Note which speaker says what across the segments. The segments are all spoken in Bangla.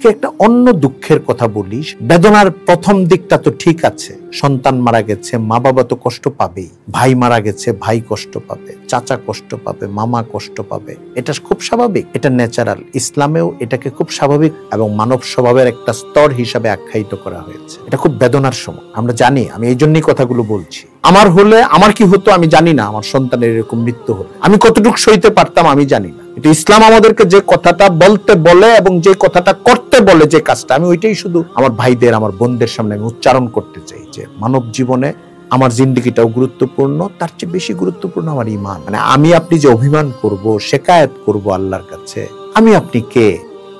Speaker 1: আজকে একটা অন্য দুঃখের কথা বলি। বেদনার প্রথম দিকটা তো ঠিক আছে, সন্তান মারা গেছে, মা বাবা তো কষ্ট পাবেই, ভাই মারা গেছে, ভাই কষ্ট পাবে, চাচা কষ্ট পাবে, মামা কষ্ট পাবে, এটা খুব স্বাভাবিক, এটা ন্যাচারাল। ইসলামেও এটাকে খুব স্বাভাবিক এবং মানব স্বভাবের একটা স্তর হিসাবে আখ্যায়িত করা হয়েছে। এটা খুব বেদনার সময়, আমরা জানি। আমি এই জন্যই কথাগুলো বলছি। আমার হলে আমার কি হতো আমি জানি না, আমার সন্তানের এরকম মৃত্যু হলে আমি কতটুকু সইতে পারতাম আমি জানি না। কিন্তু ইসলাম আমাদেরকে যে কথাটা বলতে বলে এবং যে কথাটা করতে বলে, যে কাজটা, আমি ওইটাই শুধু আমার ভাইদের, আমার বোনদের সামনে আমি উচ্চারণ করতে চাই যে মানব জীবনে আমার জিন্দেগিটাও গুরুত্বপূর্ণ, তার চেয়ে বেশি গুরুত্বপূর্ণ আমার ঈমান। মানে আমি আপনি যে অভিমান করব, শিকায়াত করব আল্লাহর কাছে, আমি আপনি কে?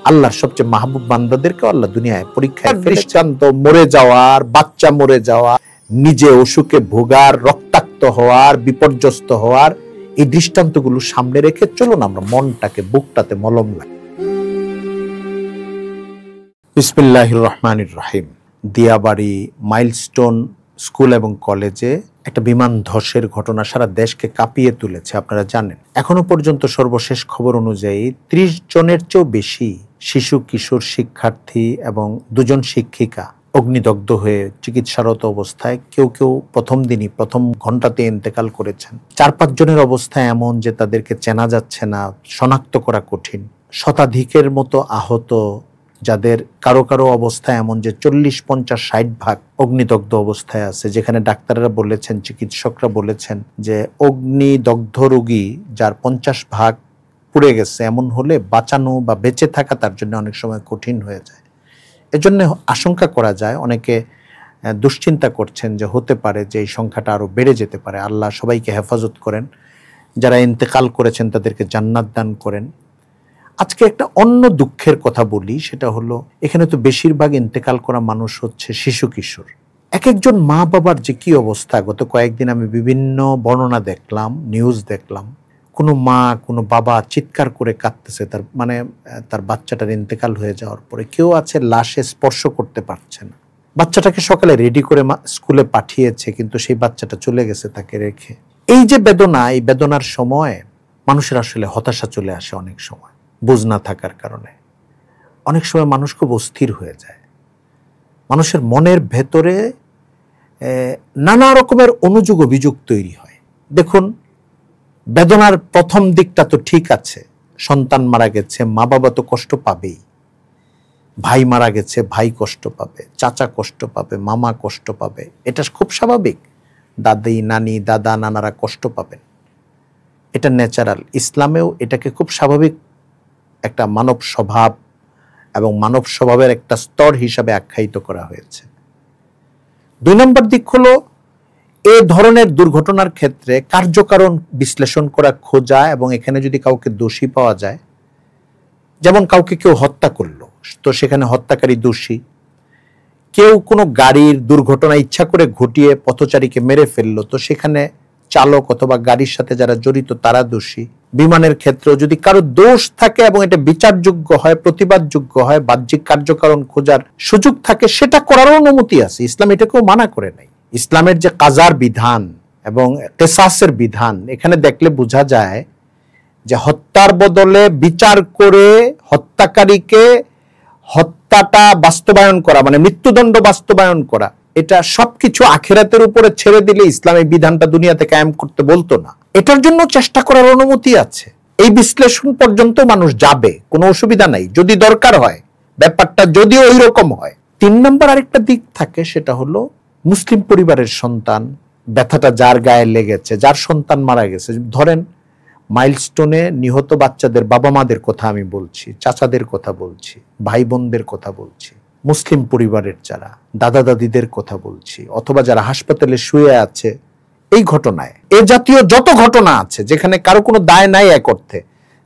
Speaker 1: আল্লাহর সবচেয়ে মাহবুব বান্দাদেরকে আল্লাহ দুনিয়ায় পরীক্ষায় দৃষ্টান্ত, মরে যাওয়ার, বাচ্চা মরে যাওয়া, নিজে অসুখে ভোগার, রক্তাক্ত হওয়ার, বিপর্যস্ত হওয়ার, এই দৃষ্টান্তগুলো সামনে রেখে চলুন আমরা মনটাকে, বুকটাতে মলম লাগি। বিসমিল্লাহির রহমানির রহিম। দিয়াবাড়ি মাইলস্টোন স্কুল এবং কলেজে একটা বিমান ধসের ঘটনা সারা দেশকে কাঁপিয়ে তুলেছে, আপনারা জানেন। এখনো পর্যন্ত সর্বশেষ খবর অনুযায়ী 30 জনের চেয়েও বেশি শিশু, কিশোর, শিক্ষার্থী এবং 2 জন শিক্ষিকা অগ্নিদগ্ধ হয়ে চিকিৎসারত অবস্থায়, কেউ কেউ প্রথম দিনই, প্রথম ঘন্টাতে ইন্তেকাল করেছেন। 4-5 জনের অবস্থা এমন যে তাদেরকে চেনা যাচ্ছে না, শনাক্ত করা কঠিন। শতাধিকের মতো আহত, যাদের কারো কারো অবস্থা এমন যে 40-50-60 ভাগ অগ্নিদগ্ধ অবস্থায় আছে, যেখানে ডাক্তাররা বলেছেন, চিকিৎসকরা বলেছেন যে অগ্নিদগ্ধ রোগী যার 50 ভাগ পুড়ে গেছে, এমন হলে বাঁচানো বা বেঁচে থাকা তার জন্য অনেক সময় কঠিন হয়ে যায়। এজন্য আশঙ্কা করা যায়, অনেকে দুশ্চিন্তা করছেন যে হতে পারে যে এই সংখ্যাটা আরো বেড়ে যেতে পারে। আল্লাহ সবাইকে হেফাজত করেন, যারা ইন্তেকাল করেছেন তাদেরকে জান্নাত দান করেন। আজকে একটা অন্য দুঃখের কথা বলি, সেটা হলো এখানে তো বেশিরভাগ ইন্তেকাল করা মানুষ হচ্ছে শিশু, কিশোর। এক একজন মা বাবার যে কি অবস্থা, গত কয়েকদিন আমি বিভিন্ন বর্ণনা দেখলাম, নিউজ দেখলাম। কোনো মা, কোনো বাবা চিৎকার করে কাঁদতেছে, তার বাচ্চাটার ইন্তেকাল হয়ে যাওয়ার পরে। কেউ আছে লাশে স্পর্শ করতে পারছে না। বাচ্চাটাকে সকালে রেডি করে স্কুলে পাঠিয়েছে, কিন্তু সেই বাচ্চাটা চলে গেছে তাকে রেখে। এই যে বেদনা, এই বেদনার সময় মানুষের আসলে হতাশা চলে আসে অনেক সময়, বুঝ না থাকার কারণে। অনেক সময় মানুষ খুব অস্থির হয়ে যায়। মানুষের মনের ভেতরে নানা রকমের অনুযোগ, অভিযোগ তৈরি হয়। দেখুন, বেদনার প্রথম দিকটা তো ঠিক আছে, সন্তান মারা গেছে, মা বাবা তো কষ্ট পাবেই, ভাই মারা গেছে, ভাই কষ্ট পাবে, চাচা কষ্ট পাবে, মামা কষ্ট পাবে, এটা খুব স্বাভাবিক। দাদি, নানি, দাদা, নানারা কষ্ট পাবেন, এটা ন্যাচারাল। ইসলামেও এটাকে খুব স্বাভাবিক একটা মানব স্বভাব এবং মানব স্বভাবের একটা স্তর হিসাবে আখ্যায়িত করা হয়েছে। 2 নম্বর দিক হলো, এ ধরনের দুর্ঘটনার ক্ষেত্রে কার্যকারণ বিশ্লেষণ করা, খোঁজা, এবং এখানে যদি কাউকে দোষী পাওয়া যায়, যেমন কাউকে কেউ হত্যা করলো তো সেখানে হত্যাকারী দোষী, কেউ কোনো গাড়ির দুর্ঘটনা ইচ্ছা করে ঘটিয়ে পথচারীকে মেরে ফেললো তো সেখানে চালক অথবা গাড়ির সাথে যারা জড়িত তারা দোষী। বিমানের ক্ষেত্রেও যদি কারো দোষ থাকে এবং এটা বিচারযোগ্য হয়, প্রতিবাদযোগ্য হয়, বাহ্যিক কার্যকারণ খোঁজার সুযোগ থাকে, সেটা করারও অনুমতি আছে। ইসলাম এটাকেও মানা করে নাই। ইসলামের যে কাজার বিধান এবং কিসাসের বিধান, এখানে দেখলে বোঝা যায় যে হত্যার বদলে বিচার করে হত্যাকারীকে হত্যাটা বাস্তবায়ন করা, মানে মৃত্যুদণ্ড বাস্তবায়ন করা, এটা সবকিছু আখিরাতের উপরে ছেড়ে দিলে ইসলাম এই বিধানটা দুনিয়াতে কায়েম করতে বলতো না। এটার জন্য চেষ্টা করার অনুমতি আছে। এই বিশ্লেষণ পর্যন্ত মানুষ যাবে, কোনো অসুবিধা নাই, যদি দরকার হয়, ব্যাপারটা যদি ওই রকম হয়। 3 নম্বর আরেকটা দিক থাকে, সেটা হলো মুসলিম পরিবারের সন্তান, ব্যথাটা যার গায়ে লেগেছে, যার সন্তান মারা গেছে। ধরেন মাইলস্টোনে নিহত বাচ্চাদের বাবা মাদের কথা আমি বলছি, চাচাদের কথা বলছি, ভাই বোনদের কথা বলছি, মুসলিম পরিবারের যারা দাদা দাদিদের কথা বলছি, অথবা যারা হাসপাতালে শুয়ে আছে এই ঘটনায়। এ জাতীয় যত ঘটনা আছে যেখানে কারো কোনো দায় নাই এক অর্থে,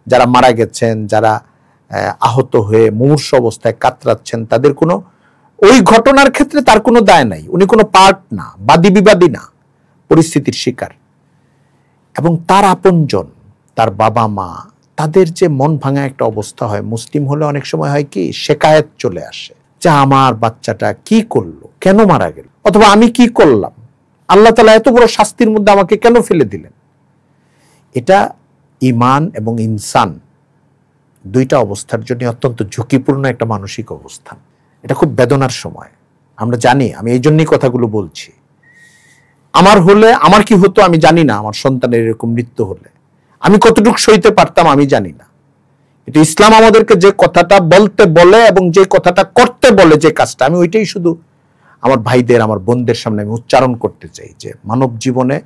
Speaker 1: যারা মারা গেছেন, যারা আহত হয়ে মুমূর্ষু অবস্থায় কাতরাচ্ছেন, তাদের কোনো, ওই ঘটনার ক্ষেত্রে তার কোনো দায় নাই, উনি কোনো পার্ট না, বাদী বিবাদী না, পরিস্থিতির শিকার। এবং তার আপনজন, তার বাবা মা, তাদের যে মন ভাঙা একটা অবস্থা হয়, মুসলিম হলে অনেক সময় হয় কি, শিকায়েত চলে আসে যে আমার বাচ্চাটা কি করলো, কেন মারা গেল, অথবা আমি কি করলাম, আল্লাহ তাআলা এত বড় শাস্তির মধ্যে আমাকে কেন ফেলে দিলেন। এটা ঈমান এবং ইনসান দুইটা অবস্থার জন্য অত্যন্ত ঝুঁকিপূর্ণ একটা মানসিক অবস্থান। এটা খুব বেদনার সময়, আমরা জানি। আমি এই জন্যই কথাগুলো বলছি। আমার হলে আমার কি হতো আমি জানি না। আমার সন্তানের এরকম মৃত্যু হলে আমি কতটুকু সইতে পারতাম আমি জানি না। কিন্তু ইসলাম আমাদেরকে যে কথাটা বলতে বলে এবং যে কথাটা করতে বলে, যে কাজটা, আমি ওইটাই শুধু আমার ভাইদের, আমার বোনদের সামনে আমি উচ্চারণ করতে চাই যে মানব জীবনে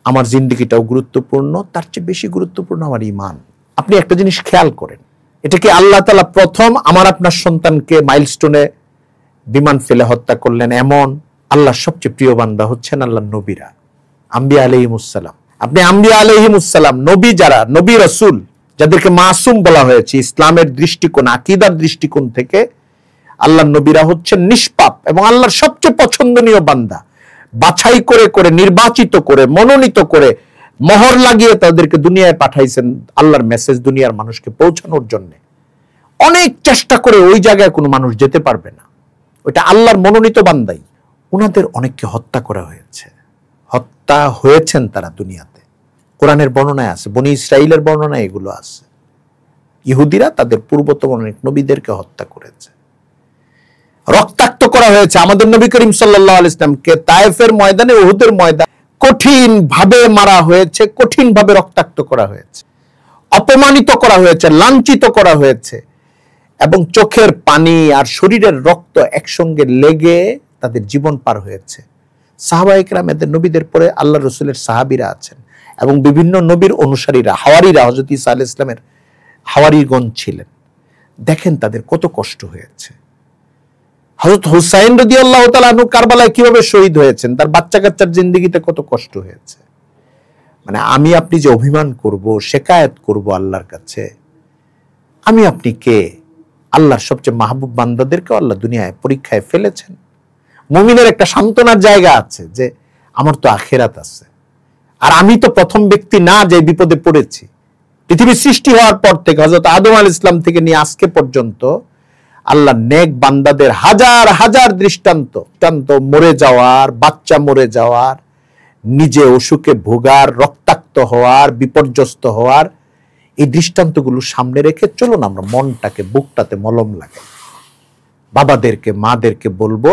Speaker 1: আমার জিন্দেগিটাও গুরুত্বপূর্ণ, তার চেয়ে বেশি গুরুত্বপূর্ণ আমার ঈমান। আপনি একটা জিনিস খেয়াল করেন, এটা কি আল্লাহ তাআলা প্রথম আমার আপনার সন্তানকে মাইলস্টোনে বিমান ফেলে হত্যা করলেন এমন? আল্লাহর সবচেয়ে প্রিয় বান্দা হচ্ছেন আল্লাহর নবীরা, আম্বিয়া আলাইহিমুসসালাম। আপনি আম্বিয়া আলাইহিমুসসালাম, নবী যারা, নবী রাসূল যাদেরকে মাসুম বলা হয়েছে ইসলামের দৃষ্টিকোণ, আকীদার দৃষ্টিকোণ থেকে, আল্লাহর নবীরা হচ্ছেন নিষ্পাপ এবং আল্লাহর সবচেয়ে পছন্দনীয় বান্দা। বাছাই করে করে, নির্বাচিত করে, মনোনীত করে, মোহর লাগিয়ে তাদেরকে দুনিয়ায় পাঠাইছেন আল্লাহর মেসেজ দুনিয়ার মানুষকে পৌঁছানোর জন্য। অনেক চেষ্টা করে ওই জায়গায় কোনো মানুষ যেতে পারবে না, ওইটা আল্লাহর মনোনীত বান্দাই। ওনাদের অনেককে হত্যা করা হয়েছে, হত্যা হয়েছেন তারা দুনিয়াতে। কোরআনের বর্ণনায় আছে, বনি ইসরাইলের বর্ণনায় এগুলো আছে। ইহুদিরা তাদের পূর্বতন অনেক নবীদেরকে হত্যা করেছে, রক্তাক্ত করা হয়েছে। আমাদের নবী করিম সাল্লাল্লাহু আলাইহি ওয়াসাল্লামকে তায়েফের ময়দানে, উহুদের ময়দানে কঠিন ভাবে মারা হয়েছে, কঠিন ভাবে রক্তাক্ত করা হয়েছে, অপমানিত করা হয়েছে, লাঞ্ছিত করা হয়েছে এবং চোখের পানি আর শরীরের রক্ত একসঙ্গে লেগে তাদের জীবন পার হয়েছে। সাহাবায়ে কেরাম, এদের নবীদের পরে আল্লাহ রসুলের সাহাবীরা আছেন এবং বিভিন্ন নবীর অনুসারীরা, হাওয়ারিরা, হযরত ঈসা আলাইহিস সালামের হাওয়ারিগণ ছিলেন। দেখেন তাদের কত কষ্ট হয়েছে। হযরত হুসাইন রাদিয়াল্লাহু তাআলা আনহু কারবালায় কিভাবে শহীদ হয়েছেন, তার বাচ্চা কাচ্চার জিন্দেগিতে কত কষ্ট হয়েছে। মানে আমি আপনি যে অভিমান করব, শিকায়াত করব আল্লাহর কাছে, আমি আপনি কে? আল্লাহর সবচেয়ে মাহবুব বান্দাদেরকে আল্লাহ দুনিয়ায় পরীক্ষায় ফেলেছেন। মুমিনের একটা সান্ত্বনার জায়গা আছে যে আমার তো আখিরাত আছে, আর আমি তো প্রথম ব্যক্তি না যে বিপদে পড়েছি। পৃথিবীর সৃষ্টি হওয়ার পর থেকে হযরত আদম আলাইহিস সালাম থেকে নিয়ে আজকে পর্যন্ত আল্লাহ নেক বান্দাদের হাজার হাজার দৃষ্টান্ত, মরে যাওয়ার, বাচ্চা মরে যাওয়ার, নিজে অসুখে ভোগার, রক্তাক্ত হওয়ার, বিপর্যস্ত হওয়ার, এই দৃষ্টান্তগুলো সামনে রেখে চলুন আমরা মনটাকে, বুকটাতে মলম লাগাই। বাবাদেরকে, মাদেরকে বলবো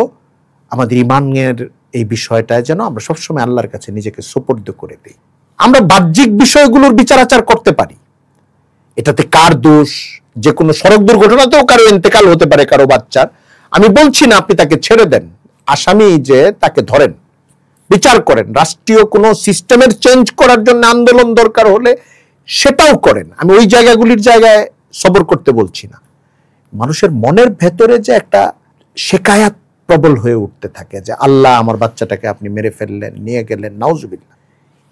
Speaker 1: আমাদের ঈমানের এই বিষয়টায় যেন আমরা সবসময় আল্লাহর কাছে নিজেকে সুপর্দ করে দিই। আমরা বাহ্যিক বিষয়গুলোর বিচার আচার করতে পারি, এটাতে কার দোষ? যে কোনো সড়ক দুর্ঘটনাতেও কারো ইন্তেকাল হতে পারে, কারো বাচ্চার। আমি বলছি না আপনি তাকে ছেড়ে দেন, আসামি যে তাকে ধরেন, বিচার করেন। রাষ্ট্রীয় কোনো সিস্টেমের চেঞ্জ করার জন্য আন্দোলন দরকার হলে সেটাও করেন। আমি ওই জায়গাগুলির জায়গায় সবর করতে বলছি না। মানুষের মনের ভেতরে যে একটা শিকায়াত প্রবল হয়ে উঠতে থাকে যে আল্লাহ আমার বাচ্চাটাকে আপনি মেরে ফেললেন, নিয়ে গেলেন, নাউজুবিল্লাহ,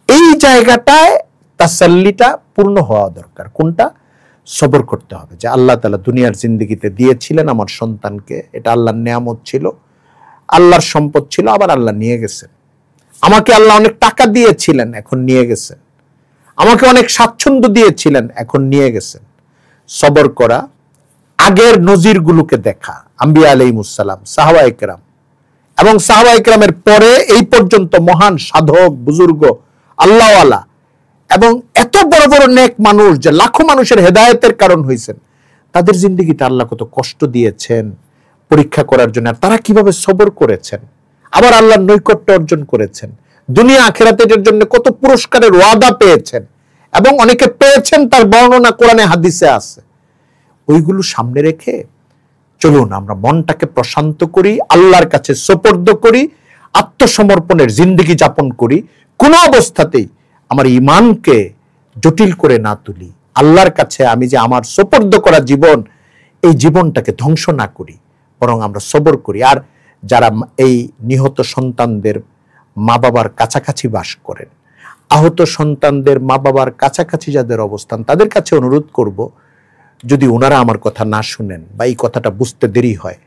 Speaker 1: এই জায়গাটায় তাসাল্লিটা পূর্ণ হওয়া দরকার। কোনটা? সবর করতে হবে যে আল্লাহ তাআলা দুনিয়ার জিন্দেগিতে দিয়েছিলেন আমার সন্তানকে, এটা আল্লাহর নেয়ামত ছিল, আল্লাহর সম্পদ ছিল, আবার আল্লাহ নিয়ে গেছেন। আমাকে আল্লাহ অনেক টাকা দিয়েছিলেন, এখন নিয়ে গেছেন। আমাকে অনেক স্বাচ্ছন্দ্য দিয়েছিলেন, এখন নিয়ে গেছেন। সবর করা, আগের নজিরগুলোকে দেখা, আম্বিয়া আলাইহিমুস সালাম, সাহাবায়ে কেরাম এবং সাহাবায়ে কেরামের পরে এই পর্যন্ত মহান সাধক, বুজুর্গ, আল্লাহওয়ালা এবং এত বড় বড় নেক মানুষ যে লাখো মানুষের হেদায়েতের কারণ হয়েছেন, তাদের জিন্দেগিতে আল্লাহ কত কষ্ট দিয়েছেন পরীক্ষা করার জন্য, আর তারা কিভাবে সবর করেছেন, আবার আল্লাহর নৈকট্য অর্জন করেছেন, দুনিয়া আখিরাতের জন্য কত পুরস্কারের ওয়াদা পেয়েছেন এবং অনেকে পেয়েছেন, তার বর্ণনা কোরআনে হাদিসে আছে। ওইগুলো সামনে রেখে চলুন আমরা মনটাকে প্রশান্ত করি, আল্লাহর কাছে সোপর্দ করি, আত্মসমর্পণের জিন্দেগি যাপন করি। কোনো অবস্থাতেই আমার ঈমানকে জটিল করে না তুলি। আল্লাহর কাছে আমি যে আমার সোপর্দ করা জীবন, এই জীবনটাকে ধ্বংস না করি, বরং আমরা সবর করি। আর যারা এই নিহত সন্তানদের মা বাবার কাছাকাছি বাস করেন, আহত সন্তানদের মা বাবার কাছাকাছি যাদের অবস্থান, তাদের কাছে অনুরোধ করব, যদি ওনারা আমার কথা না শুনেন বা এই কথাটা বুঝতে দেরি হয়,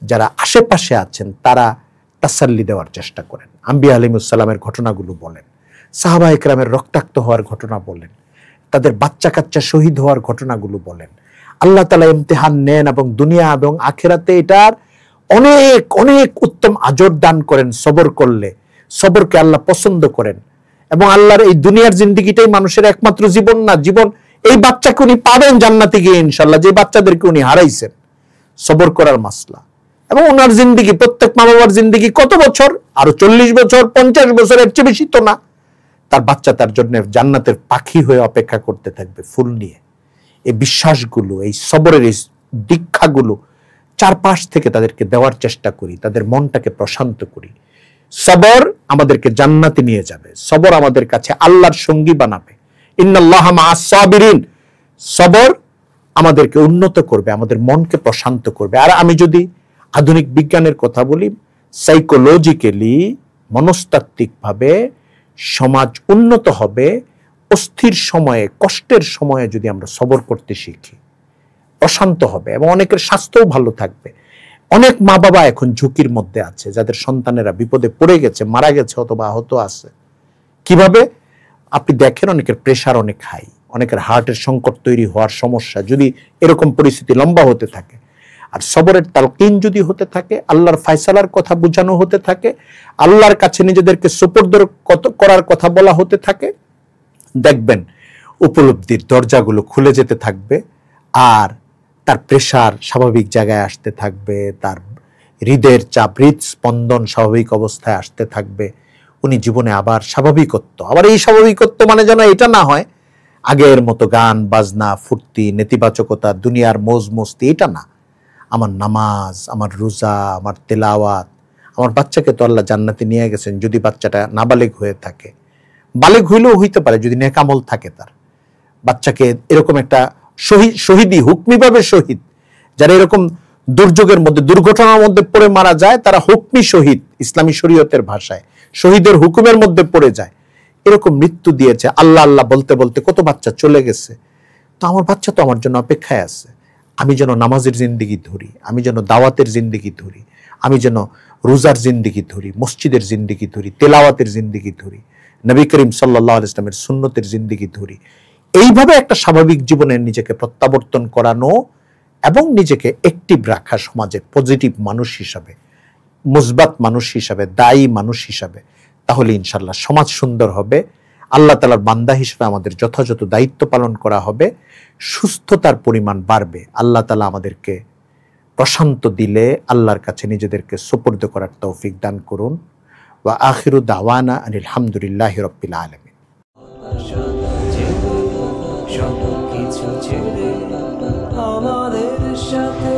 Speaker 1: যারা আশেপাশে আছেন তারা তাসাল্লি দেওয়ার চেষ্টা করেন। আম্বিয়া আলাইহিমুস সালামের ঘটনাগুলো বলেন, সাহাবায়ে কেরামের রক্তাক্ত হওয়ার ঘটনা বলেন, তাদের বাচ্চা কাচ্চা শহীদ হওয়ার ঘটনাগুলো বলেন। আল্লাহ তাআলা ইমতিহান নেন এবং দুনিয়া এবং আখিরাতে এটার অনেক অনেক উত্তম আজর দান করেন সবর করলে। সবরকে আল্লাহ পছন্দ করেন এবং আল্লাহর এই দুনিয়ার জিন্দেগিটাই মানুষের একমাত্র জীবন না, জীবন এই বাচ্চাকে উনি পাবেন জান্নাতে গিয়ে ইনশাল্লাহ, যে বাচ্চাদেরকে উনি হারাইছেন। সবর করার মাসলা। এবং ওনার জিন্দিগি, প্রত্যেক মা বাবার জিন্দিগি কত বছর? আরো 40 বছর, 50 বছরের চেয়ে বেশি তো না। তার বাচ্চা তার জন্য জান্নাতের পাখি হয়ে অপেক্ষা করতে থাকবে ফুল নিয়ে। এই বিশ্বাসগুলো, এই সবরের এই দীক্ষাগুলো চারপাশ থেকে তাদেরকে দেওয়ার চেষ্টা করি, তাদের মনটাকে প্রশান্ত করি। সবর আমাদেরকে জান্নাতে নিয়ে যাবে, সবর আমাদের কাছে আল্লাহর সঙ্গী বানাবে। ইন্নাল্লাহা মাআস সাবিরিন। সবর আমাদেরকে উন্নত করবে, আমাদের মনকে প্রশান্ত করবে। আর আমি যদি আধুনিক বিজ্ঞানের কথা বলি, সাইকোলজিক্যালি, মনস্তাত্ত্বিকভাবে সমাজ উন্নত হবে অস্থির সময়ে, কষ্টের সময়ে যদি আমরা সবর করতে শিখি, প্রশান্ত হবে এবং অনেকের স্বাস্থ্যও ভালো থাকবে। অনেক মা বাবা এখন ঝুঁকির মধ্যে আছে, যাদের সন্তানেরা বিপদে পড়ে গেছে, মারা গেছে অথবা আহত আছে। কিভাবে? আপনি দেখেন অনেকের প্রেশার অনেক হাই, অনেকের হার্টের সংকট তৈরি হওয়ার সমস্যা যদি এরকম পরিস্থিতি লম্বা হতে থাকে। আর সবরের তালকিন যদি হতে থাকে, আল্লাহর ফায়সালার কথা বোঝানো হতে থাকে, আল্লাহর কাছে নিজেদেরকে সুপর্দ করার কথা বলা হতে থাকে, দেখবেন উপলব্ধির দরজাগুলো খুলে যেতে থাকবে। আর তার প্রেশার স্বাভাবিক জায়গায় আসতে থাকবে, তার হৃদয়ের চাপ, হৃদস্পন্দন স্বাভাবিক অবস্থায় আসতে থাকবে। উনি জীবনে আবার স্বাভাবিকত্ব, আবার এই স্বাভাবিকত্ব মানে যেন এটা না হয় আগের মতো গান বাজনা, ফুর্তি, নেতিবাচকতা, দুনিয়ার মৌজ মস্তি, এটা না। আমার নামাজ, আমার রোজা, আমার তেলাওয়াত, আমার বাচ্চাকে তো আল্লাহ জান্নাতে নিয়ে গেছেন যদি বাচ্চাটা নাবালেগ হয়ে থাকে। বালেগ হইলেও হইতে পারে যদি নেকামল থাকে তার। বাচ্চাকে এরকম একটা শহীদি, হুকমিভাবে শহীদ, যারা এরকম দুর্যোগের মধ্যে, দুর্ঘটনার মধ্যে পড়ে মারা যায়, তারা হুকমি শহীদ, ইসলামী শরীয়তের ভাষায় শহীদের হুকুমের মধ্যে পড়ে যায়। এরকম মৃত্যু দিয়েছে। আল্লাহ আল্লাহ বলতে বলতে কত বাচ্চা চলে গেছে। তো আমার বাচ্চা তো আমার জন্য অপেক্ষায় আছে। আমি যেন নামাজের জিন্দিগি ধরি, আমি যেন দাওয়াতের জিন্দিগি ধরি, আমি যেন রোজার জিন্দিগি ধরি, মসজিদের জিন্দিগি ধরি, তেলাওয়াতের জিন্দিগি ধরি, নবী করিম সাল্লাল্লাহু আলাইহি ওয়াসাল্লামের সুন্নতের জিন্দিগি ধরি। এইভাবে একটা স্বাভাবিক জীবনে নিজেকে প্রত্যাবর্তন করানো এবং নিজেকে অ্যাক্টিভ রাখা, সমাজে পজিটিভ মানুষ হিসাবে, মুসবাত মানুষ হিসাবে, দায়ী মানুষ হিসাবে, তাহলে ইনশাল্লাহ সমাজ সুন্দর হবে। আল্লাহ তাআলার বান্দা হিসেবে আমাদের যথাযথ দায়িত্ব পালন করা হবে, সুস্থতার পরিমাণ বাড়বে। আল্লাহ তাআলা আমাদেরকে প্রশান্ত দিলে আল্লাহর কাছে নিজেদেরকে সুপর্দ করার তৌফিক দান করুন। ওয়া আখিরু দাওয়ানা আনিল হামদুলিল্লাহি রাব্বিল আলামিন।
Speaker 2: আমাদের সাথে